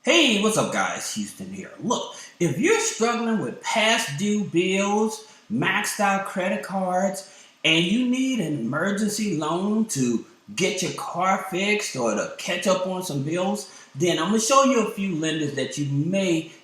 Hey, what's up guys? Houston here. Look, if you're struggling with past due bills, maxed out credit cards, and you need an emergency loan to get your car fixed or to catch up on some bills, then I'm going to show you a few lenders that you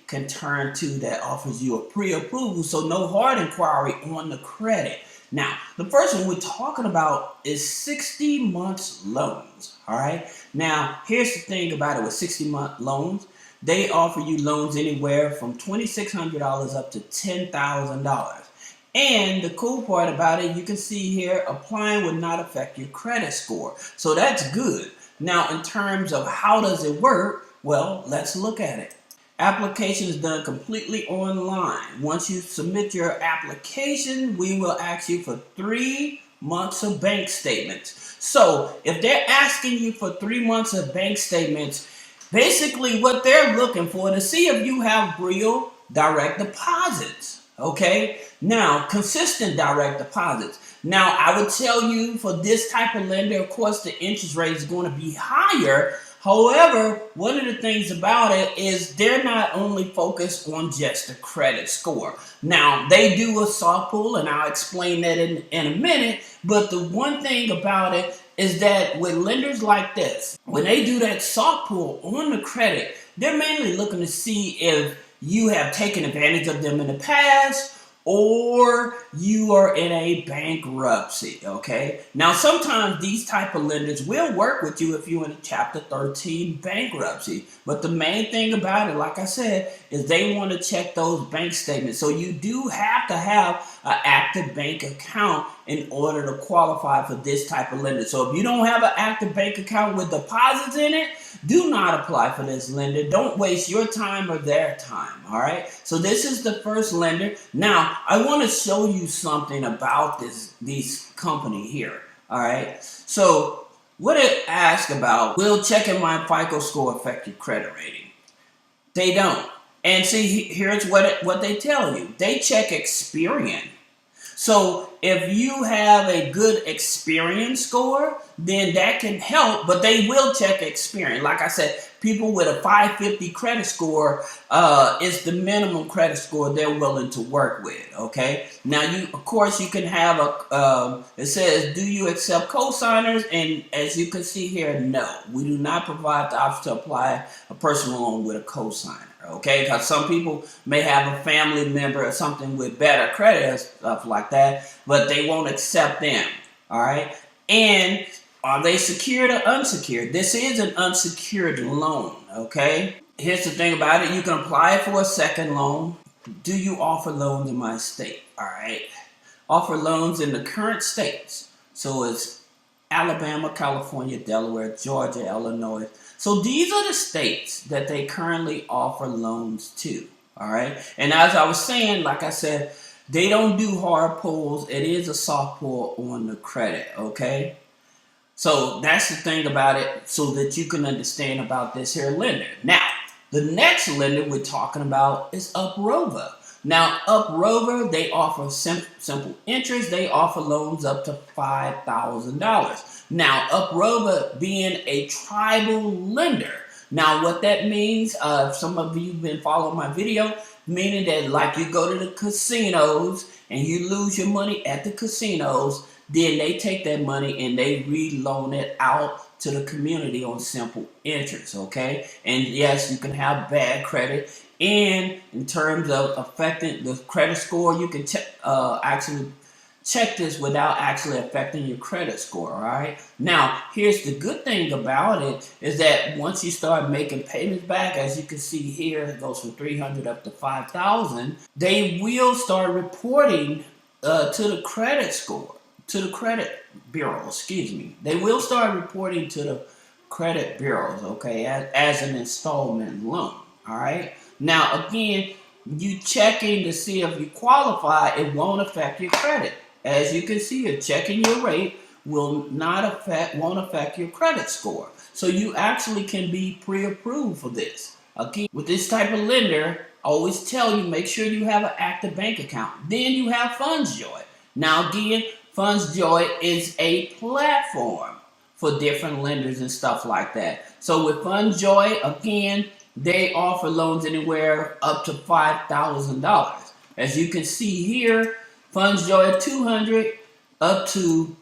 can turn to that offers you a pre-approval, so no hard inquiry on the credit. Now, the first one we're talking about is 60 months loans, all right? Now, here's the thing about it with 60-month loans. They offer you loans anywhere from $2,600 up to $10,000. And the cool part about it, you can see here, applying will not affect your credit score. So that's good. Now, in terms of how does it work, well, let's look at it. Application is done completely online. Once you submit your application, we will ask you for 3 months of bank statements. So if they're asking you for 3 months of bank statements, basically what they're looking for to see if you have real direct deposits. Okay, now consistent direct deposits. Now I would tell you for this type of lender, of course, the interest rate is going to be higher. However, one of the things about it is they're not only focused on just the credit score. Now, they do a soft pull, and I'll explain that in a minute. But the one thing about it is that with lenders like this, when they do that soft pull on the credit, they're mainly looking to see if you have taken advantage of them in the past, or you are in a bankruptcy, okay? Now, sometimes these type of lenders will work with you if you're in a Chapter 13 bankruptcy. But the main thing about it, like I said, is they want to check those bank statements. So you do have to have an active bank account in order to qualify for this type of lender. So if you don't have an active bank account with deposits in it, do not apply for this lender. Don't waste your time or their time, all right? So this is the first lender. Now, I want to show you something about this company here, all right? So what it asks about, will checking my FICO score affect your credit rating? They don't. And see, here's what they tell you. They check Experian. So if you have a good Experian score, then that can help, but they will check Experian. Like I said, people with a 550 credit score is the minimum credit score they're willing to work with, okay? Now, of course, you can have it says, do you accept cosigners? And as you can see here, no. We do not provide the option to apply a personal loan with a cosigner. Okay, because some people may have a family member or something with better credit and stuff like that, but they won't accept them, all right? And are they secured or unsecured? This is an unsecured loan, okay? Here's the thing about it. You can apply for a second loan. Do you offer loans in my state? All right. Offer loans in the current states. So it's Alabama, California, Delaware, Georgia, Illinois. So these are the states that they currently offer loans to, all right? And as I was saying, like I said, they don't do hard pulls. It is a soft pull on the credit, okay? So that's the thing about it, so that you can understand about this here lender. Now, the next lender we're talking about is Upro. Now, Upro, they offer simple interest. They offer loans up to $5,000. Now, Upro being a tribal lender. Now, what that means, some of you have been following my video, meaning that like you go to the casinos and you lose your money at the casinos, then they take that money and they re-loan it out to the community on simple interest, okay? And yes, you can have bad credit. And in terms of affecting the credit score, you can actually check this without actually affecting your credit score, all right? Now, here's the good thing about it is that once you start making payments back, as you can see here, it goes from $300 up to $5,000, they will start reporting to the credit score, to the credit bureau, excuse me. They will start reporting to the credit bureaus, okay, as an installment loan, all right? Now, again, you checking to see if you qualify, it won't affect your credit. As you can see here, checking your rate won't affect your credit score. So you actually can be pre-approved for this. Again, with this type of lender, I always tell you, make sure you have an active bank account. Then you have FundsJoy. Now, again, FundsJoy is a platform for different lenders and stuff like that. So with FundsJoy, again, they offer loans anywhere up to $5,000. As you can see here, funds joy at 200 up to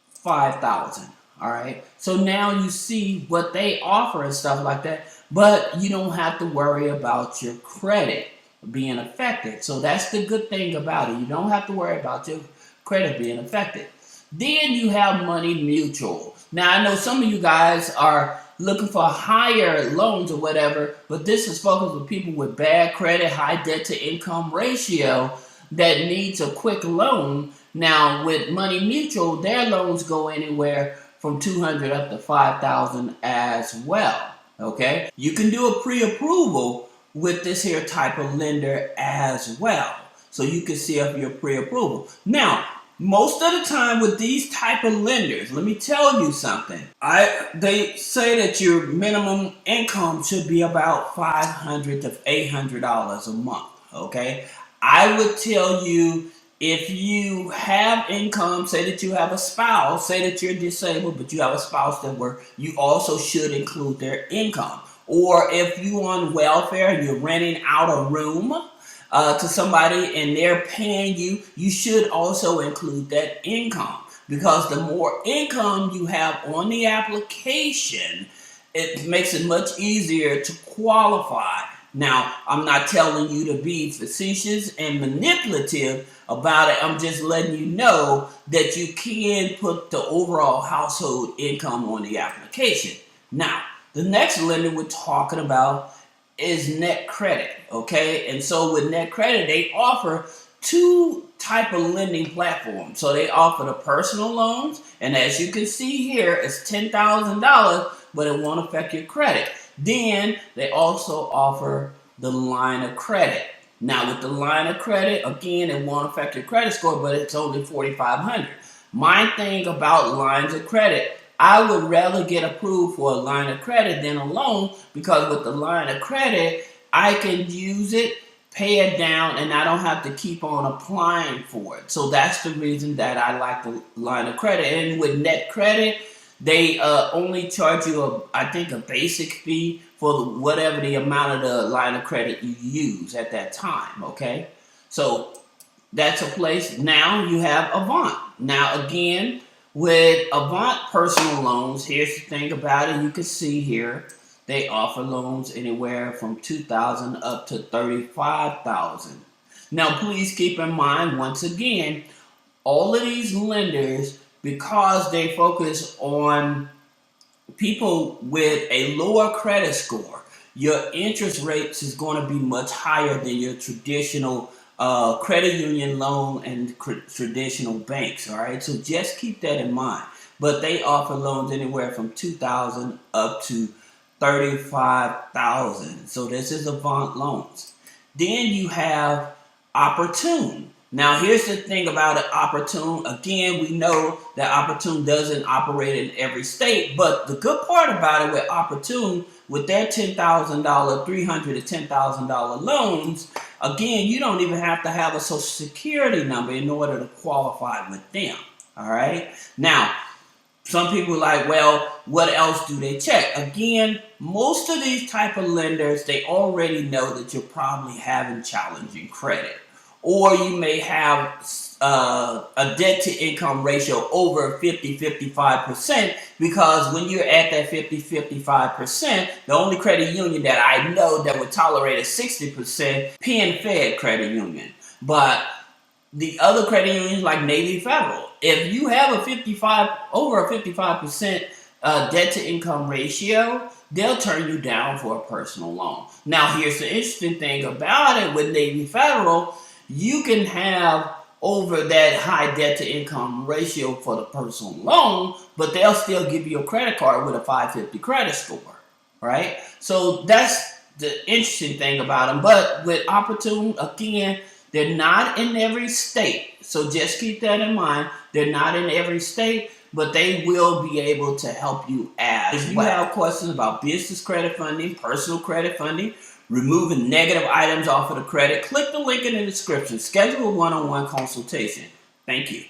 5,000. All right. So now you see what they offer and stuff like that, but you don't have to worry about your credit being affected. So that's the good thing about it. You don't have to worry about your credit being affected. Then you have Money Mutual. Now I know some of you guys are looking for higher loans or whatever, but this is focused with people with bad credit, high debt to income ratio that needs a quick loan. Now with Money Mutual, their loans go anywhere from 200 up to 5,000 as well. Okay, you can do a pre-approval with this here type of lender as well, so you can see if you're pre-approval. Now, most of the time with these type of lenders, let me tell you something. They say that your minimum income should be about $500 to $800 a month. Okay, I would tell you, if you have income, say that you have a spouse, say that you're disabled, but you have a spouse that works, you also should include their income. Or if you're on welfare and you're renting out a room to somebody and they're paying you, you should also include that income. Because the more income you have on the application, it makes it much easier to qualify. Now, I'm not telling you to be facetious and manipulative about it. I'm just letting you know that you can put the overall household income on the application. Now, the next lender we're talking about is Net Credit, okay? And so with Net Credit, they offer two type of lending platforms. So they offer the personal loans, and as you can see here, it's $10,000, but it won't affect your credit. Then they also offer the line of credit. Now with the line of credit, again, it won't affect your credit score, but it's only $4,500. My thing about lines of credit, I would rather get approved for a line of credit than a loan, because with the line of credit, I can use it, pay it down, and I don't have to keep on applying for it. So that's the reason that I like the line of credit. And with Net Credit, they only charge you, I think, a basic fee for whatever the amount of the line of credit you use at that time, okay? So that's a place. Now you have Avant. Now again, with Avant personal loans, here's the thing about it. You can see here, they offer loans anywhere from $2,000 up to $35,000. Now please keep in mind, once again, all of these lenders, because they focus on people with a lower credit score, your interest rates is going to be much higher than your traditional credit union loan and traditional banks. All right, so just keep that in mind. But they offer loans anywhere from $2,000 up to $35,000. So this is Avant loans. Then you have Opportune. Now here's the thing about it, Opportune. Again, we know that Opportune doesn't operate in every state, but the good part about it with Opportune, with their $10,000, $300 to $10,000 loans, again, you don't even have to have a social security number in order to qualify with them. All right. Now, some people are like, well, what else do they check? Again, most of these type of lenders, they already know that you're probably having challenging credit. Or you may have a debt-to-income ratio over 50-55%, because when you're at that 50-55%, the only credit union that I know that would tolerate a 60%, PenFed credit union. But the other credit unions like Navy Federal, if you have over a 55% debt-to-income ratio, they'll turn you down for a personal loan. Now, here's the interesting thing about it with Navy Federal. You can have over that high debt to income ratio for the personal loan, but they'll still give you a credit card with a 550 credit score, right? So that's the interesting thing about them. But with Opportune, again, they're not in every state. So just keep that in mind. They're not in every state, but they will be able to help you as well. If you have questions about business credit funding, personal credit funding, removing negative items off of the credit, click the link in the description. Schedule a one-on-one consultation. Thank you.